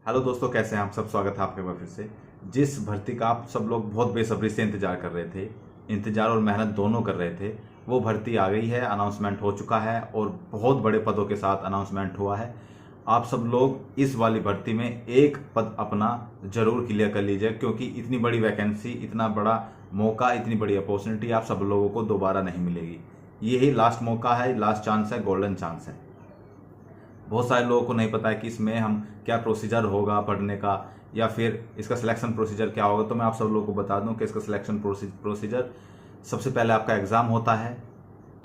Hello दोस्तों, कैसे हैं आप सब। स्वागत है आपके फिर से। जिस भर्ती का आप सब लोग बहुत बेसब्री से इंतजार कर रहे थे, इंतजार और मेहनत दोनों कर रहे थे, वो भर्ती आ गई है। अनाउंसमेंट हो चुका है और बहुत बड़े पदों के साथ अनाउंसमेंट हुआ है। आप सब लोग इस वाली भर्ती में एक पद अपना जरूर क्लियर कर लीजिए, क्योंकि इतनी बड़ी वैकेंसी, इतना बड़ा मौका, इतनी बड़ी अपॉर्चुनिटी आप सब लोगों को दोबारा नहीं मिलेगी। यही लास्ट मौका है, लास्ट चांस है, गोल्डन चांस है। बहुत सारे लोगों को नहीं पता है कि इसमें हम क्या प्रोसीजर होगा पढ़ने का, या फिर इसका सिलेक्शन प्रोसीजर क्या होगा। तो मैं आप सब लोगों को बता दूं कि इसका सिलेक्शन प्रोसीजर सबसे पहले आपका एग्ज़ाम होता है,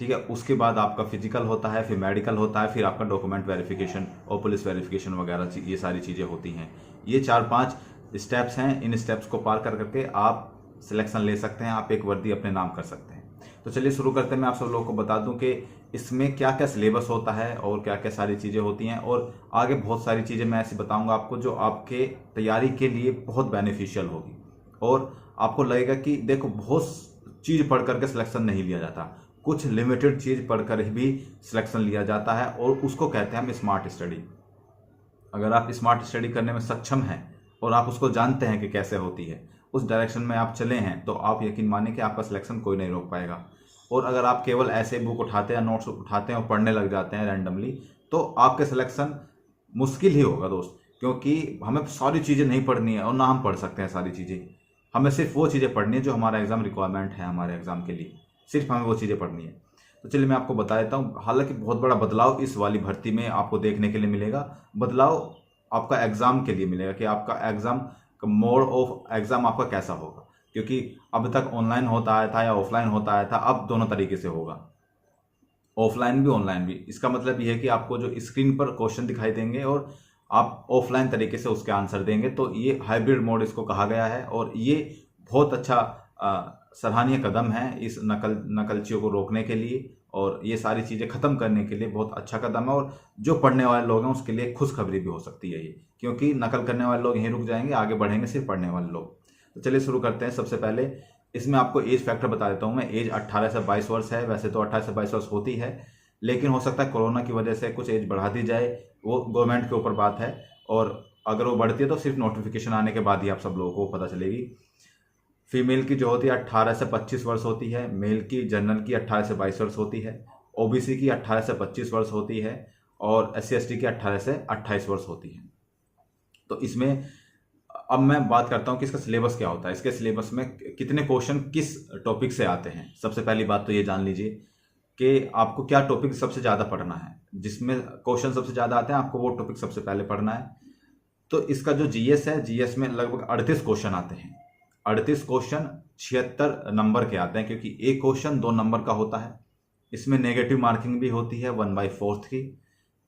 ठीक है। उसके बाद आपका फिजिकल होता है, फिर मेडिकल होता है, फिर आपका डॉक्यूमेंट वेरिफिकेशन और पुलिस वेरिफिकेशन वगैरह, ये सारी चीज़ें होती हैं। ये 4-5 स्टेप्स हैं। इन स्टेप्स को पार कर करके आप सिलेक्शन ले सकते हैं, आप एक वर्दी अपने नाम कर सकते हैं। तो चलिए शुरू करते हैं। मैं आप सब लोगों को बता दूं कि इसमें क्या क्या सिलेबस होता है और क्या क्या सारी चीज़ें होती हैं, और आगे बहुत सारी चीज़ें मैं ऐसी बताऊंगा आपको जो आपके तैयारी के लिए बहुत बेनिफिशियल होगी। और आपको लगेगा कि देखो, बहुत चीज़ पढ़ करके सिलेक्शन नहीं लिया जाता, कुछ लिमिटेड चीज़ पढ़कर भी सिलेक्शन लिया जाता है, और उसको कहते हैं हम स्मार्ट स्टडी। अगर आप स्मार्ट स्टडी करने में सक्षम हैं और आप उसको जानते हैं कि कैसे होती है, उस डायरेक्शन में आप चले हैं, तो आप यकीन मानिए कि आपका सिलेक्शन कोई नहीं रोक पाएगा। और अगर आप केवल ऐसे बुक उठाते हैं, नोट्स उठाते हैं और पढ़ने लग जाते हैं रैंडमली, तो आपके सिलेक्शन मुश्किल ही होगा दोस्त, क्योंकि हमें सारी चीज़ें नहीं पढ़नी है और ना हम पढ़ सकते हैं सारी चीज़ें। हमें सिर्फ वो चीज़ें पढ़नी है जो हमारा एग्ज़ाम रिक्वायरमेंट है, हमारे एग्ज़ाम के लिए सिर्फ हमें वो चीज़ें पढ़नी है। तो चलिए मैं आपको बता देता हूँ। हालांकि बहुत बड़ा बदलाव इस वाली भर्ती में आपको देखने के लिए मिलेगा। बदलाव आपका एग्ज़ाम के लिए मिलेगा कि आपका एग्ज़ाम का मोड ऑफ एग्ज़ाम आपका कैसा होगा, क्योंकि अब तक ऑनलाइन होता आया था या ऑफलाइन होता आया था, अब दोनों तरीके से होगा, ऑफलाइन भी ऑनलाइन भी। इसका मतलब ये है कि आपको जो स्क्रीन पर क्वेश्चन दिखाई देंगे और आप ऑफलाइन तरीके से उसके आंसर देंगे। तो ये हाइब्रिड मोड इसको कहा गया है, और ये बहुत अच्छा सराहनीय कदम है इस नकलचियों को रोकने के लिए, और ये सारी चीज़ें ख़त्म करने के लिए बहुत अच्छा कदम है। और जो पढ़ने वाले लोग हैं उसके लिए खुशखबरी भी हो सकती है ये, क्योंकि नकल करने वाले लोग यहीं रुक जाएंगे, आगे बढ़ेंगे सिर्फ पढ़ने वाले लोग। तो चलिए शुरू करते हैं। सबसे पहले इसमें आपको एज फैक्टर बता देता हूँ मैं। एज 18 से 22 वर्ष है। वैसे तो 18 से 22 वर्ष होती है, लेकिन हो सकता है कोरोना की वजह से कुछ एज बढ़ा दी जाए, वो गवर्नमेंट के ऊपर बात है। और अगर वो बढ़ती है तो सिर्फ नोटिफिकेशन आने के बाद ही आप सब लोगों को पता चलेगी। फीमेल की जो होती है 18 से 25 वर्ष होती है। मेल की, जनरल की 18 से 22 वर्ष होती है। ओबीसी की 18 से 25 वर्ष होती है, और SC/ST की 18 से 28 वर्ष होती है। तो इसमें अब मैं बात करता हूँ कि इसका सिलेबस क्या होता है, इसके सिलेबस में कितने क्वेश्चन किस टॉपिक से आते हैं। सबसे पहली बात तो ये जान लीजिए कि आपको क्या टॉपिक सबसे ज़्यादा पढ़ना है, जिसमें क्वेश्चन सबसे ज़्यादा आते हैं, आपको वो टॉपिक सबसे पहले पढ़ना है। तो इसका जो GS है, GS में लगभग 38 क्वेश्चन आते हैं। 38 क्वेश्चन 76 नंबर के आते हैं, क्योंकि एक क्वेश्चन 2 नंबर का होता है। इसमें नेगेटिव मार्किंग भी होती है 1/4 की।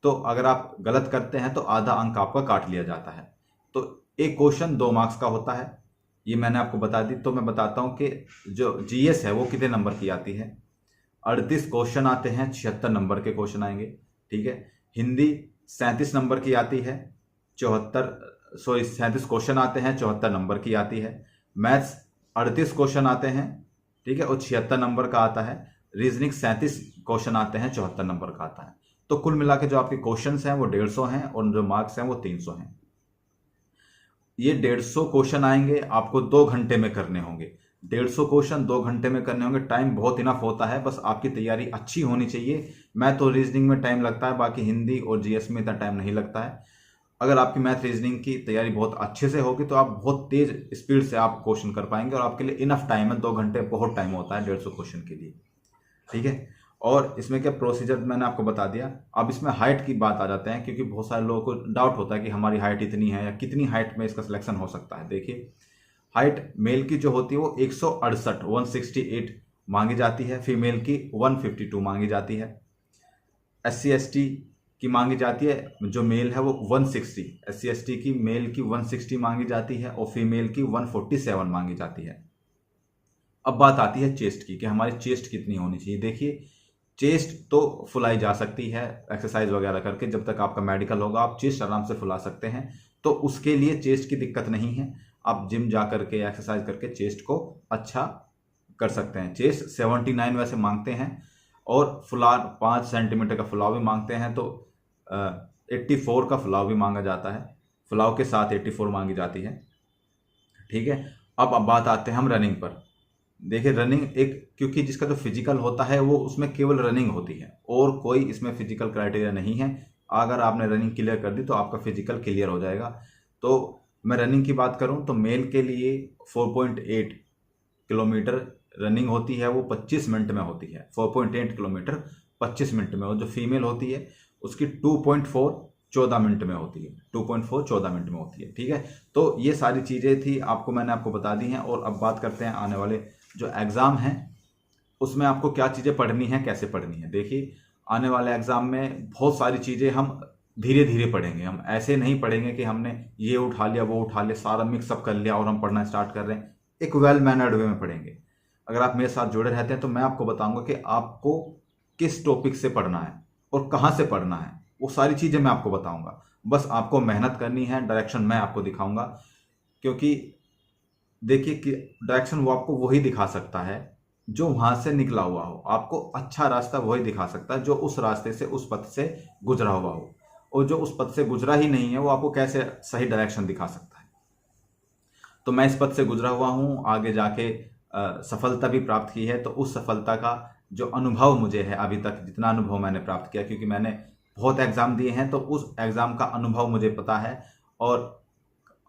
तो अगर आप गलत करते हैं तो आधा अंक आपका काट लिया जाता है। तो एक क्वेश्चन 2 मार्क्स का होता है, ये मैंने आपको बता दी। तो मैं बताता हूँ कि जो GS है वो कितने नंबर की आती है। 38 क्वेश्चन आते हैं, 76 नंबर के क्वेश्चन आएंगे, ठीक है। हिंदी 37 नंबर की आती है, 37 क्वेश्चन आते हैं, 74 नंबर की आती है। मैथ्स 38 क्वेश्चन आते हैं, ठीक है, और 76 नंबर का आता है। रीजनिंग 37 क्वेश्चन आते हैं, 74 नंबर का आता है। तो कुल मिला के जो आपके क्वेश्चंस हैं वो 150 हैं, और जो मार्क्स हैं वो 300 हैं। ये 150 क्वेश्चन आएंगे, आपको 2 घंटे में करने होंगे। 150 क्वेश्चन 2 घंटे में करने होंगे। टाइम बहुत इनफ होता है, बस आपकी तैयारी अच्छी होनी चाहिए। मैथ और रीजनिंग में टाइम लगता है, बाकी हिंदी और GS में इतना टाइम नहीं लगता है। अगर आपकी मैथ रीजनिंग की तैयारी बहुत अच्छे से होगी तो आप बहुत तेज स्पीड से आप क्वेश्चन कर पाएंगे, और आपके लिए इनफ टाइम है। 2 घंटे बहुत टाइम होता है 150 क्वेश्चन के लिए, ठीक है। और इसमें क्या प्रोसीजर मैंने आपको बता दिया। अब इसमें हाइट की बात आ जाते हैं, क्योंकि बहुत सारे लोगों को डाउट होता है कि हमारी हाइट इतनी है, या कितनी हाइट में इसका सिलेक्शन हो सकता है। देखिए, हाइट मेल की जो होती है वो 168 मांगी जाती है। फीमेल की 152 मांगी जाती है। SC/ST की मांगी जाती है, जो मेल है वो 160। SC/ST की मेल की 160 मांगी जाती है, और फीमेल की 147 मांगी जाती है। अब बात आती है चेस्ट की, कि हमारी चेस्ट कितनी होनी चाहिए। देखिए, चेस्ट तो फुलाई जा सकती है एक्सरसाइज वगैरह करके। जब तक आपका मेडिकल होगा आप चेस्ट आराम से फुला सकते हैं, तो उसके लिए चेस्ट की दिक्कत नहीं है। आप जिम जा करके एक्सरसाइज करके चेस्ट को अच्छा कर सकते हैं। चेस्ट 79 वैसे मांगते हैं, और फुलाव 5 सेंटीमीटर का फुलाव भी मांगते हैं, तो 84 का फुलाव भी मांगा जाता है। फ्लाव के साथ 84 मांगी जाती है। ठीक है, अब बात आते हैं हम रनिंग पर। देखिए रनिंग एक, क्योंकि जिसका जो फिजिकल होता है वो उसमें केवल रनिंग होती है और कोई इसमें फिजिकल क्राइटेरिया नहीं है। अगर आपने रनिंग क्लियर कर दी तो आपका फिजिकल क्लियर हो जाएगा। तो मैं रनिंग की बात करूं तो मेल के लिए 4.8 किलोमीटर रनिंग होती है, वो 25 मिनट में होती है। 4.8 किलोमीटर 25 मिनट में। और जो फीमेल होती है उसकी 2.4 14 मिनट में होती है। 2.4 14 मिनट में होती है। ठीक है, तो ये सारी चीज़ें थी मैंने आपको बता दी हैं। और अब बात करते हैं आने वाले जो एग्ज़ाम हैं उसमें आपको क्या चीज़ें पढ़नी है, कैसे पढ़नी है। देखिए आने वाले एग्ज़ाम में बहुत सारी चीज़ें हम धीरे धीरे पढ़ेंगे। हम ऐसे नहीं पढ़ेंगे कि हमने ये उठा लिया वो उठा लिया, सारा मिक्सअप कर लिया और हम पढ़ना स्टार्ट कर रहे हैं। एक वेल मैनर्ड वे में पढ़ेंगे। अगर आप मेरे साथ जुड़े रहते हैं तो मैं आपको बताऊंगा कि आपको किस टॉपिक से पढ़ना है और कहाँ से पढ़ना है, वो सारी चीज़ें मैं आपको बताऊंगा। बस आपको मेहनत करनी है, डायरेक्शन मैं आपको दिखाऊंगा। क्योंकि देखिए कि डायरेक्शन वो आपको वही दिखा सकता है जो वहां से निकला हुआ हो। आपको अच्छा रास्ता वही दिखा सकता है जो उस रास्ते से, उस पथ से गुजरा हुआ हो। और जो उस पथ से गुजरा ही नहीं है वो आपको कैसे सही डायरेक्शन दिखा सकता है। तो मैं इस पथ से गुजरा हुआ हूँ, आगे जाके सफलता भी प्राप्त की है। तो उस सफलता का जो अनुभव मुझे है अभी तक, जितना अनुभव मैंने प्राप्त किया, क्योंकि मैंने बहुत एग्ज़ाम दिए हैं, तो उस एग्ज़ाम का अनुभव मुझे पता है। और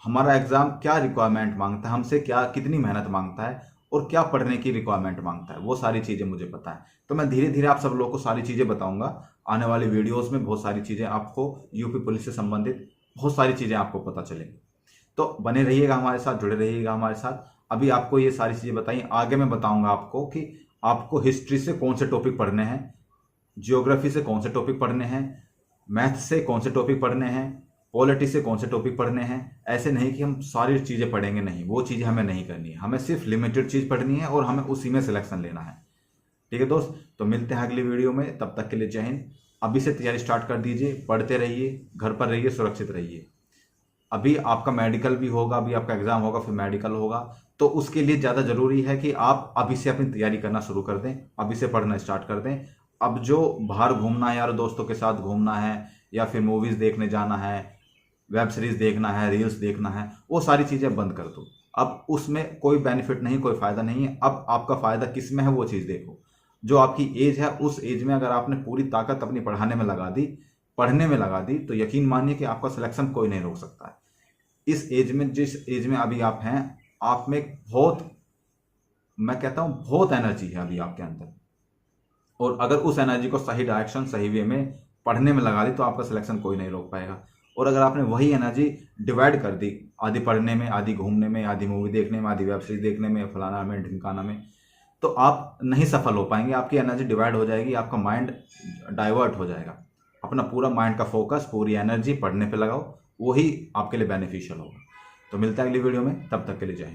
हमारा एग्ज़ाम क्या रिक्वायरमेंट मांगता है हमसे, क्या कितनी मेहनत मांगता है और क्या पढ़ने की रिक्वायरमेंट मांगता है, वो सारी चीज़ें मुझे पता है। तो मैं धीरे धीरे आप सब लोगों को सारी चीज़ें बताऊंगा आने वाली वीडियोस में। बहुत सारी चीज़ें आपको यूपी पुलिस से संबंधित बहुत सारी चीज़ें आपको पता चलेंगी। तो बने रहिएगा हमारे साथ, जुड़े रहिएगा हमारे साथ। अभी आपको ये सारी चीज़ें बताई, आगे मैं बताऊंगा आपको कि आपको हिस्ट्री से कौन से टॉपिक पढ़ने हैं, जियोग्राफी से कौन से टॉपिक पढ़ने हैं, मैथ से कौन से टॉपिक पढ़ने हैं, पॉलिटी से कौन से टॉपिक पढ़ने हैं। ऐसे नहीं कि हम सारी चीज़ें पढ़ेंगे, नहीं, वो चीज़ें हमें नहीं करनी है। हमें सिर्फ लिमिटेड चीज़ पढ़नी है और हमें उसी में सिलेक्शन लेना है। ठीक है दोस्त, तो मिलते हैं अगली वीडियो में। तब तक के लिए जय हिंद। अभी से तैयारी स्टार्ट कर दीजिए, पढ़ते रहिए, घर पर रहिए, सुरक्षित रहिए। अभी आपका मेडिकल भी होगा, अभी आपका एग्जाम होगा, फिर मेडिकल होगा। तो उसके लिए ज़्यादा जरूरी है कि आप अभी से अपनी तैयारी करना शुरू कर दें, अभी से पढ़ना स्टार्ट कर दें। अब जो बाहर घूमना है, यार दोस्तों के साथ घूमना है, या फिर मूवीज़ देखने जाना है, वेब सीरीज़ देखना है, रील्स देखना है, वो सारी चीज़ें बंद कर दो। अब उसमें कोई बेनिफिट नहीं, कोई फ़ायदा नहीं है। अब आपका फ़ायदा किस में है वो चीज़ देखो। जो आपकी एज है उस एज में अगर आपने पूरी ताकत अपनी पढ़ाने में लगा दी, पढ़ने में लगा दी, तो यकीन मानिए कि आपका सिलेक्शन कोई नहीं रोक सकता है। इस एज में, जिस एज में अभी आप हैं, आप में बहुत, मैं कहता हूँ बहुत एनर्जी है अभी आपके अंदर। और अगर उस एनर्जी को सही डायरेक्शन, सही वे में पढ़ने में लगा दी तो आपका सिलेक्शन कोई नहीं रोक पाएगा। और अगर आपने वही एनर्जी डिवाइड कर दी, आधी पढ़ने में, आधी घूमने में, आधी मूवी देखने में, आधी वेब सीरीज देखने में, फलाना में, ढिमकाना में, तो आप नहीं सफल हो पाएंगे। आपकी एनर्जी डिवाइड हो जाएगी, आपका माइंड डाइवर्ट हो जाएगा। अपना पूरा माइंड का फोकस, पूरी एनर्जी पढ़ने पे लगाओ, वही आपके लिए बेनिफिशियल होगा। तो मिलता है अगली वीडियो में, तब तक के लिए जय हिंद।